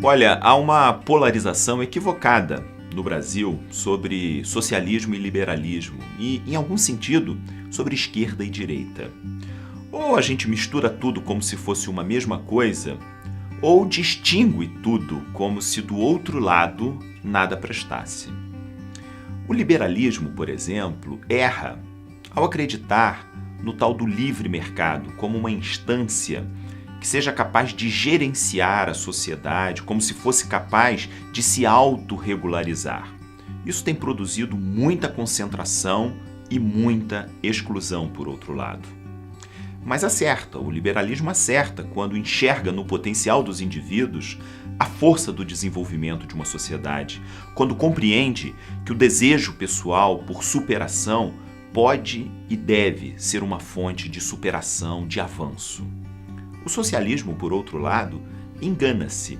Olha, há uma polarização equivocada no Brasil sobre socialismo e liberalismo e, em algum sentido, sobre esquerda e direita. Ou a gente mistura tudo como se fosse uma mesma coisa, ou distingue tudo como se do outro lado nada prestasse. O liberalismo, por exemplo, erra ao acreditar no tal do livre mercado como uma instância que seja capaz de gerenciar a sociedade, como se fosse capaz de se autorregularizar. Isso tem produzido muita concentração e muita exclusão, por outro lado. Mas o liberalismo acerta quando enxerga no potencial dos indivíduos a força do desenvolvimento de uma sociedade, quando compreende que o desejo pessoal por superação pode e deve ser uma fonte de superação, de avanço. O socialismo, por outro lado, engana-se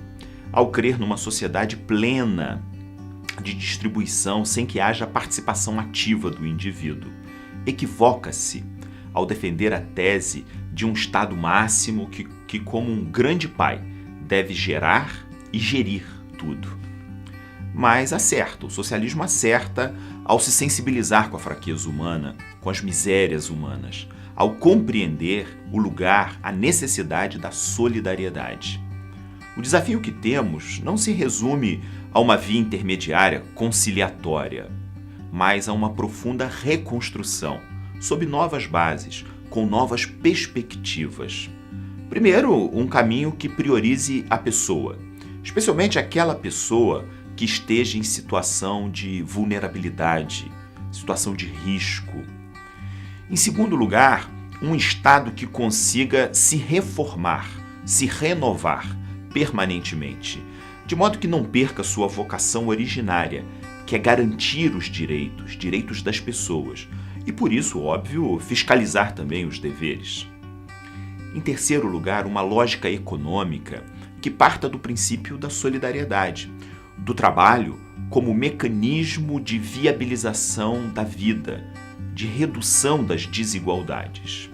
ao crer numa sociedade plena de distribuição sem que haja participação ativa do indivíduo. Equivoca-se ao defender a tese de um Estado máximo que como um grande pai, deve gerar e gerir tudo. Mas o socialismo acerta ao se sensibilizar com a fraqueza humana, com as misérias humanas, ao compreender o lugar, a necessidade da solidariedade. O desafio que temos não se resume a uma via intermediária conciliatória, mas a uma profunda reconstrução, sob novas bases, com novas perspectivas. Primeiro, um caminho que priorize a pessoa, especialmente aquela pessoa que esteja em situação de vulnerabilidade, situação de risco. Em segundo lugar, um Estado que consiga se reformar, se renovar permanentemente, de modo que não perca sua vocação originária, que é garantir os direitos das pessoas, e por isso, óbvio, fiscalizar também os deveres. Em terceiro lugar, uma lógica econômica que parta do princípio da solidariedade, do trabalho como mecanismo de viabilização da vida, de redução das desigualdades.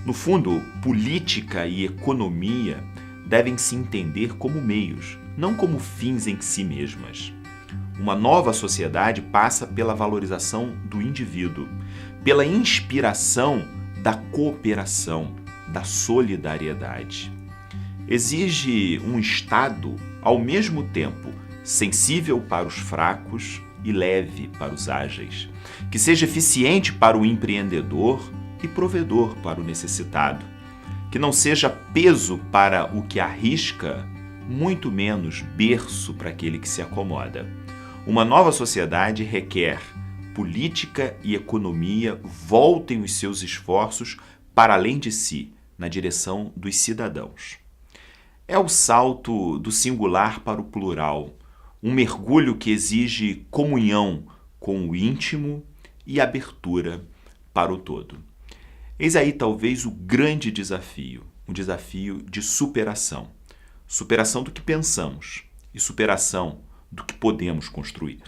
No fundo, política e economia devem se entender como meios, não como fins em si mesmas. Uma nova sociedade passa pela valorização do indivíduo, pela inspiração da cooperação, da solidariedade. Exige um Estado, ao mesmo tempo, sensível para os fracos e leve para os ágeis, que seja eficiente para o empreendedor e provedor para o necessitado, que não seja peso para o que arrisca, muito menos berço para aquele que se acomoda. Uma nova sociedade requer política e economia voltem os seus esforços para além de si, na direção dos cidadãos. É o salto do singular para o plural, um mergulho que exige comunhão com o íntimo e abertura para o todo. Eis aí talvez o grande desafio, um desafio de superação. Superação do que pensamos e superação do que podemos construir.